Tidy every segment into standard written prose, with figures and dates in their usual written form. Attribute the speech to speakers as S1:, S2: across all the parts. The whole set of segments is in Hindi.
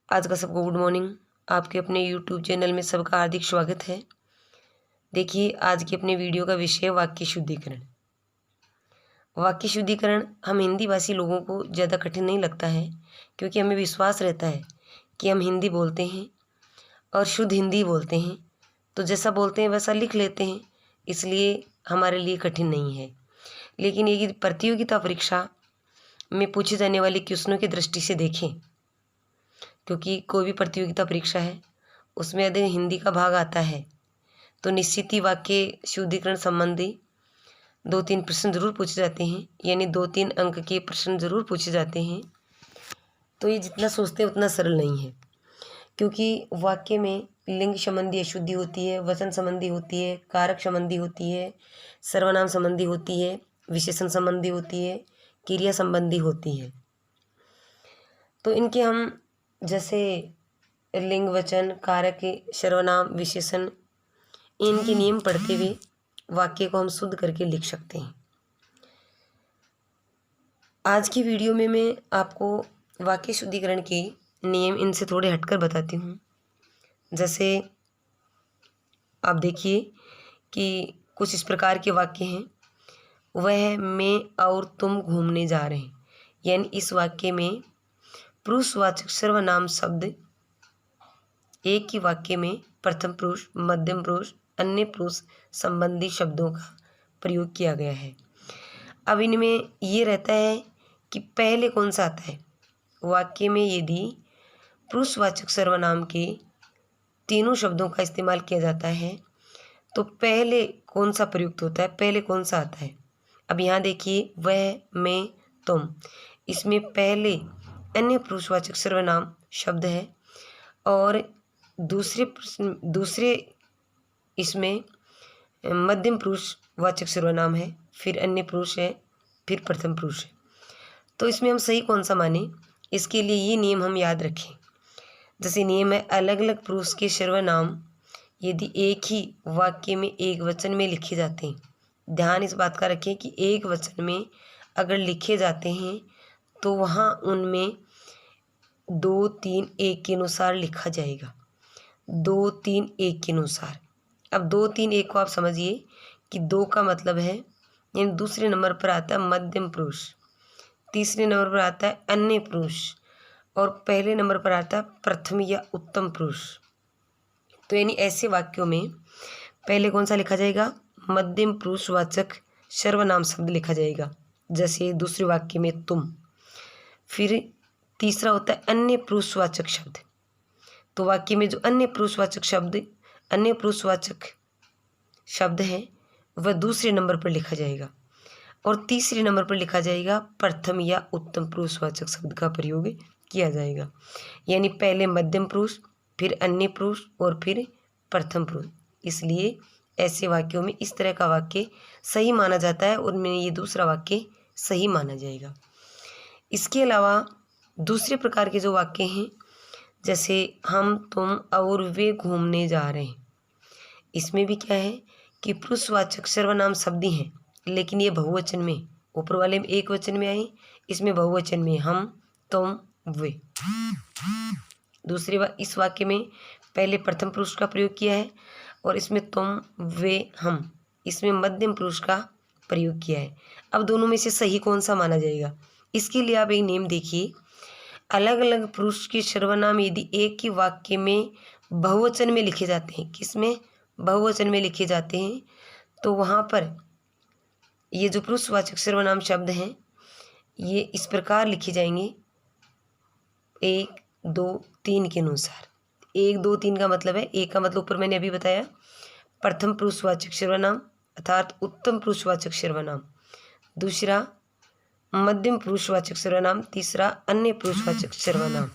S1: आज का सबको गुड मॉर्निंग। आपके अपने यूट्यूब चैनल में सबका हार्दिक स्वागत है। देखिए, आज की अपने वीडियो का विषय वाक्य शुद्धिकरण। वाक्य शुद्धिकरण हम हिंदी भाषी लोगों को ज़्यादा कठिन नहीं लगता है, क्योंकि हमें विश्वास रहता है कि हम हिंदी बोलते हैं और शुद्ध हिंदी बोलते हैं, तो जैसा बोलते हैं वैसा लिख लेते हैं, इसलिए हमारे लिए कठिन नहीं है। लेकिन ये प्रतियोगिता परीक्षा में पूछे जाने वाले क्वेश्चनों की दृष्टि से देखें, क्योंकि कोई भी प्रतियोगिता परीक्षा है उसमें यदि हिंदी का भाग आता है तो निश्चित ही वाक्य शुद्धिकरण संबंधी 2-3 प्रश्न जरूर पूछे जाते हैं, यानी 2-3 अंक के प्रश्न जरूर पूछे जाते हैं। तो ये जितना सोचते हैं उतना सरल नहीं है, क्योंकि वाक्य में लिंग संबंधी अशुद्धि होती है, वचन संबंधी होती है, कारक संबंधी होती है, सर्वनाम संबंधी होती है, विशेषण संबंधी होती है, क्रिया संबंधी होती है। तो इनके हम जैसे लिंग, वचन, कारक, सर्वनाम, विशेषण, इनके नियम पढ़ते हुए वाक्य को हम शुद्ध करके लिख सकते हैं। आज की वीडियो में मैं आपको वाक्य शुद्धिकरण के नियम इनसे थोड़े हटकर बताती हूँ। जैसे आप देखिए कि कुछ इस प्रकार के वाक्य हैं। वह, मैं और तुम घूमने जा रहे हैं, यानी इस वाक्य में पुरुषवाचक सर्वनाम शब्द एक ही वाक्य में प्रथम पुरुष, मध्यम पुरुष, अन्य पुरुष संबंधी शब्दों का प्रयोग किया गया है। अब इनमें ये रहता है कि पहले कौन सा आता है। वाक्य में यदि पुरुषवाचक सर्वनाम के तीनों शब्दों का इस्तेमाल किया जाता है तो पहले कौन सा प्रयुक्त होता है, पहले कौन सा आता है। अब यहाँ देखिए, वह, मैं, तुम, इसमें पहले अन्य पुरुषवाचक सर्वनाम शब्द है और दूसरे इसमें मध्यम पुरुषवाचक सर्वनाम है, फिर अन्य पुरुष है, फिर प्रथम पुरुष है। तो इसमें हम सही कौन सा माने, इसके लिए ये नियम हम याद रखें। जैसे नियम है, अलग अलग पुरुष के सर्वनाम यदि एक ही वाक्य में एक वचन में लिखे जाते हैं, ध्यान इस बात का रखें कि एक वचन में अगर लिखे जाते हैं तो वहाँ उनमें 2-3-1 के अनुसार लिखा जाएगा। 2-3-1 के अनुसार। अब 2-3-1 को आप समझिए कि 2 का मतलब है, यानी दूसरे नंबर पर आता है मध्यम पुरुष, तीसरे नंबर पर आता है अन्य पुरुष और पहले नंबर पर आता है प्रथम या उत्तम पुरुष। तो यानी ऐसे वाक्यों में पहले कौन सा लिखा जाएगा, मध्यम पुरुषवाचक सर्वनाम शब्द लिखा जाएगा। जैसे दूसरे वाक्य में तुम, फिर तीसरा होता है अन्य पुरुषवाचक शब्द। तो वाक्य में जो अन्य पुरुषवाचक शब्द है वह दूसरे नंबर पर लिखा जाएगा और तीसरे नंबर पर लिखा जाएगा प्रथम या उत्तम पुरुषवाचक शब्द का प्रयोग किया जाएगा। यानी पहले मध्यम पुरुष, फिर अन्य पुरुष और फिर प्रथम पुरुष। इसलिए ऐसे वाक्यों में इस तरह का वाक्य सही माना जाता है और उनमें ये दूसरा वाक्य सही माना जाएगा। इसके अलावा दूसरे प्रकार के जो वाक्य हैं, जैसे हम, तुम और वे घूमने जा रहे हैं, इसमें भी क्या है कि पुरुषवाचक सर्वनाम शब्द ही हैं, लेकिन ये बहुवचन में, ऊपर वाले में एक वचन में आए, इसमें बहुवचन में हम, तुम, वे। इस वाक्य में पहले प्रथम पुरुष का प्रयोग किया है और इसमें तुम, वे, हम, इसमें मध्यम पुरुष का प्रयोग किया है। अब दोनों में से सही कौन सा माना जाएगा, इसके लिए आप एक नियम देखिए। अलग अलग पुरुष के सर्वनाम यदि एक ही वाक्य में बहुवचन में लिखे जाते हैं, किसमें, बहुवचन में लिखे जाते हैं, तो वहाँ पर ये जो पुरुषवाचक सर्वनाम शब्द हैं ये इस प्रकार लिखे जाएंगे 1, 2, 3 के अनुसार। 1, 2, 3 का मतलब है, एक का मतलब ऊपर मैंने अभी बताया प्रथम पुरुषवाचक सर्वनाम अर्थात उत्तम पुरुषवाचक सर्वनाम, दूसरा मध्यम पुरुषवाचक सर्वनाम, तीसरा अन्य पुरुषवाचक सर्वनाम।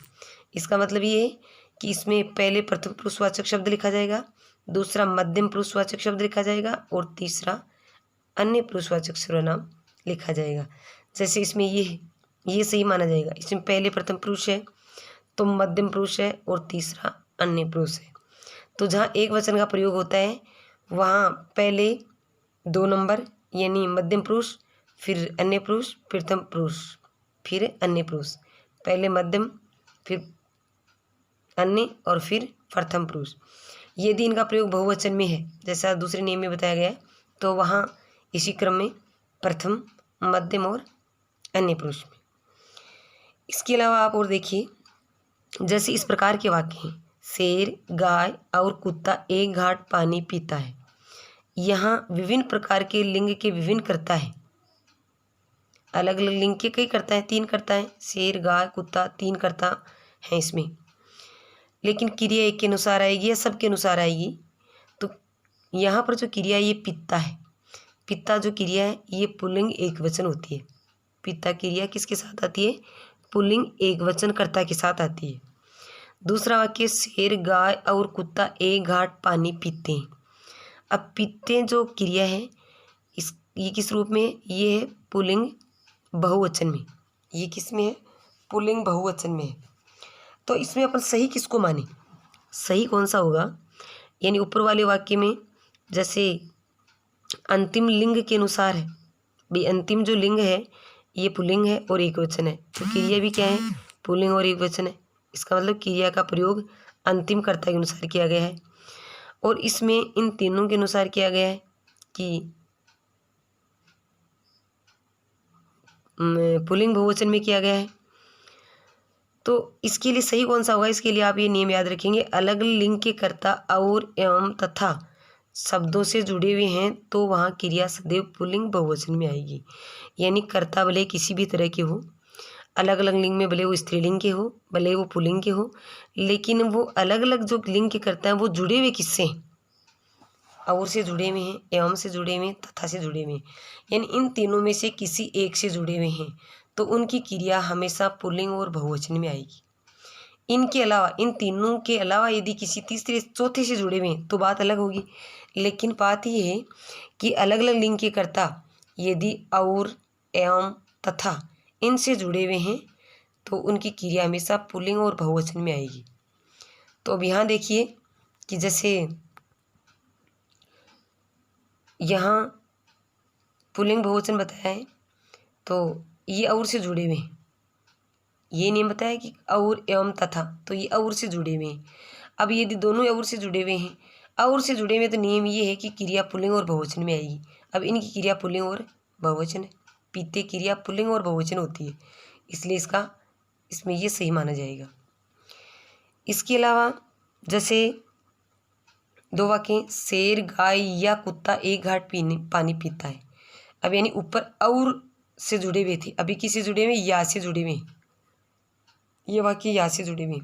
S1: इसका मतलब ये है कि इसमें पहले प्रथम पुरुषवाचक शब्द लिखा जाएगा, दूसरा मध्यम पुरुषवाचक शब्द लिखा जाएगा और तीसरा अन्य पुरुषवाचक सर्वनाम लिखा जाएगा। जैसे इसमें ये सही माना जाएगा, इसमें पहले प्रथम पुरुष है, तो मध्यम पुरुष है और तीसरा अन्य पुरुष है। तो जहाँ एक वचन का प्रयोग होता है वहाँ पहले 2 नंबर यानी मध्यम पुरुष, फिर अन्य पुरुष, प्रथम पुरुष, फिर अन्य पुरुष, पहले मध्यम, फिर अन्य और फिर प्रथम पुरुष। यदि इनका प्रयोग बहुवचन में है, जैसा दूसरे नियम में बताया गया है, तो वहाँ इसी क्रम में प्रथम, मध्यम और अन्य पुरुष में। इसके अलावा आप और देखिए, जैसे इस प्रकार के वाक्य हैं, शेर, गाय और कुत्ता एक घाट पानी पीता है। यहाँ विभिन्न प्रकार के लिंग के विभिन्न कर्ता है, अलग अलग लिंग के कई कर्ता है, 3 कर्ता है, शेर, गाय, कुत्ता, 3 कर्ता हैं इसमें, लेकिन क्रिया एक के अनुसार आएगी या सबके अनुसार आएगी। तो यहाँ पर जो क्रिया ये पिता है, पिता जो क्रिया है ये पुल्लिंग एक वचन होती है। पिता क्रिया किसके साथ आती है? पुल्लिंग एक वचन कर्ता के साथ आती है। दूसरा वाक्य, शेर, गाय और कुत्ता एक घाट पानी पीते हैं। अब पीते जो क्रिया है ये किस रूप में? ये है पुल्लिंग बहुवचन में। ये किस में है? पुल्लिंग बहुवचन में है। तो इसमें अपन सही किसको माने? सही कौन सा होगा? यानी ऊपर वाले वाक्य में जैसे अंतिम लिंग के अनुसार है, भाई अंतिम जो लिंग है ये पुल्लिंग है और एक वचन है, तो क्रिया भी क्या है? पुल्लिंग और एक वचन है। इसका मतलब क्रिया का प्रयोग अंतिम कर्ता के अनुसार किया गया है। और इसमें इन तीनों के अनुसार किया गया है कि पुल्लिंग बहुवचन में किया गया है। तो इसके लिए सही कौन सा होगा? इसके लिए आप ये नियम याद रखेंगे, अलग लिंग के कर्ता और एवं तथा शब्दों से जुड़े हुए हैं तो वहाँ क्रिया सदैव पुल्लिंग बहुवचन में आएगी। यानी कर्ता भले किसी भी तरह के हो, अलग अलग लिंग में, भले वो स्त्रीलिंग के हो, भले वो पुल्लिंग के हो, लेकिन वो अलग अलग जो लिंग के कर्ता हैं वो जुड़े हुए किससे हैं? और से जुड़े हुए हैं, एवं से जुड़े हुए हैं, तथा से जुड़े हुए हैं। यानी इन तीनों में से किसी एक से जुड़े हुए हैं तो उनकी क्रिया हमेशा पुल्लिंग और बहुवचन में आएगी। इनके अलावा, इन तीनों के अलावा यदि किसी तीसरे चौथे से जुड़े हुए हैं तो बात अलग होगी। लेकिन बात यह है कि अलग अलग लिंग के कर्ता यदि और, एवं, तथा इनसे जुड़े हुए हैं तो उनकी क्रिया हमेशा पुल्लिंग और बहुवचन में आएगी। तो अब यहाँ देखिए कि जैसे यहाँ पुल्लिंग बहुवचन बताया है तो ये और से जुड़े हुए हैं, ये नियम बताया कि और एवं तथा, तो ये और से जुड़े हुए हैं। अब यदि दोनों और से जुड़े हुए हैं, और से जुड़े हुए तो नियम ये है कि क्रिया पुल्लिंग और बहुवचन में आएगी। अब इनकी क्रिया पुल्लिंग और बहुवचन है, पीते क्रिया पुल्लिंग और बहुवचन होती है, इसलिए इसमें ये सही माना जाएगा। इसके अलावा जैसे 2 वाक्य, शेर, गाय या कुत्ता एक घाट पानी पीता है। अब यानी ऊपर और से जुड़े हुए थे, अभी किससे जुड़े हुए? या से जुड़े हुए। ये वाक्य या से जुड़े हुए,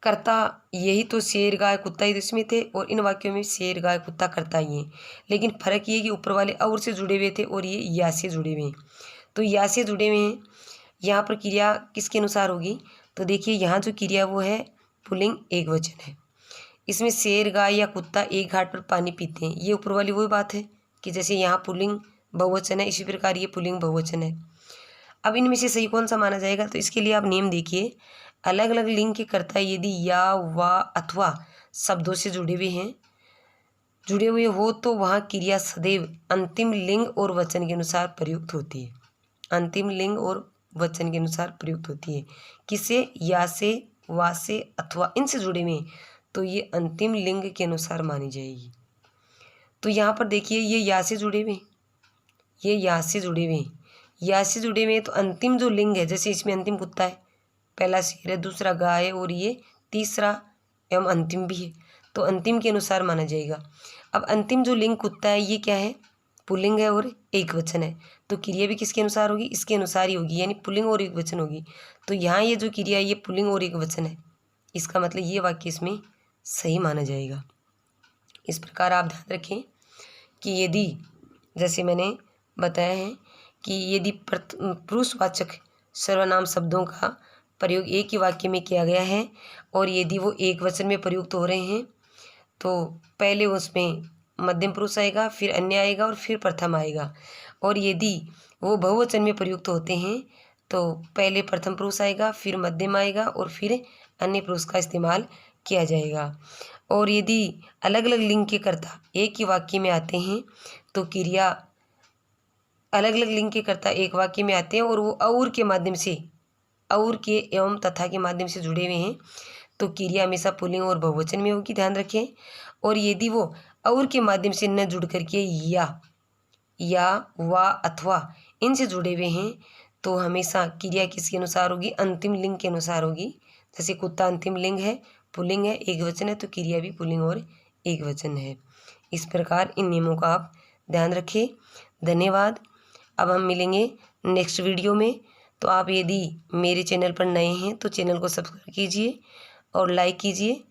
S1: कर्ता यही तो शेर, गाय, कुत्ता ही इसमें थे और इन वाक्यों में शेर, गाय, कुत्ता कर्ता ही हैं। लेकिन फर्क ये कि ऊपर वाले और से जुड़े हुए थे और ये या से जुड़े हुए हैं। तो या से जुड़े हुए हैं, यहाँ पर क्रिया किसके अनुसार होगी? तो देखिए यहाँ जो क्रिया वो है पुल्लिंग एक वचन है। इसमें शेर, गाय या कुत्ता एक घाट पर पानी पीते हैं, ये ऊपर वाली वही बात है कि जैसे यहाँ पुल्लिंग बहुवचन है, इसी प्रकार ये पुल्लिंग बहुवचन है। अब इनमें से सही कौन सा माना जाएगा? तो इसके लिए आप नियम देखिए, अलग अलग लिंग के कर्ता यदि या, वा अथवा शब्दों से जुड़े हुए हो तो वहाँ क्रिया सदैव अंतिम लिंग और वचन के अनुसार प्रयुक्त होती है। अंतिम लिंग और वचन के अनुसार प्रयुक्त होती है। किससे? या से, वा से, अथवा इनसे जुड़े हुए तो ये अंतिम लिंग के अनुसार मानी जाएगी। तो यहाँ पर देखिए ये या से जुड़े हुए, ये या से जुड़े हुए, या से जुड़े हुए तो अंतिम जो लिंग है, जैसे इसमें अंतिम कुत्ता है, पहला शेर है, दूसरा गाय है और ये तीसरा एवं अंतिम भी है, तो अंतिम के अनुसार माना जाएगा। अब अंतिम जो लिंग कुत्ता है ये क्या है? पुल्लिंग है और एक वचन है, तो क्रिया भी किसके अनुसार होगी? इसके अनुसार ही होगी, यानी पुल्लिंग और एक वचन होगी। तो यहाँ ये जो क्रिया है ये पुल्लिंग और एक वचन है, इसका मतलब ये वाक्य इसमें सही माना जाएगा। इस प्रकार आप ध्यान रखें कि यदि जैसे मैंने बताया है कि यदि पुरुषवाचक सर्वनाम शब्दों का प्रयोग एक ही वाक्य में किया गया है और यदि वो एक वचन में प्रयुक्त हो रहे हैं तो पहले उसमें मध्यम पुरुष आएगा, फिर अन्य आएगा और फिर प्रथम आएगा। और यदि वो बहुवचन में प्रयुक्त होते हैं तो पहले प्रथम पुरुष आएगा, फिर मध्यम आएगा और फिर अन्य पुरुष का इस्तेमाल किया जाएगा। और यदि अलग अलग लिंग के कर्ता एक ही वाक्य में आते हैं तो क्रिया अलग अलग लिंग के कर्ता एक वाक्य में आते हैं और वो और के माध्यम से, और के एवं तथा के माध्यम से जुड़े हुए हैं तो क्रिया हमेशा पुल्लिंग और बहुवचन में होगी, ध्यान रखें। और यदि वो और के माध्यम से न जुड़ करके या वा अथवा इनसे जुड़े हुए हैं तो हमेशा क्रिया किसके अनुसार होगी, अंतिम लिंग के अनुसार होगी। जैसे कुत्ता अंतिम लिंग है, पुल्लिंग है, एक वचन है, तो क्रिया भी पुल्लिंग और एक वचन है। इस प्रकार इन नियमों का आप ध्यान रखें। धन्यवाद। अब हम मिलेंगे नेक्स्ट वीडियो में। तो आप यदि मेरे चैनल पर नए हैं तो चैनल को सब्सक्राइब कीजिए और लाइक कीजिए।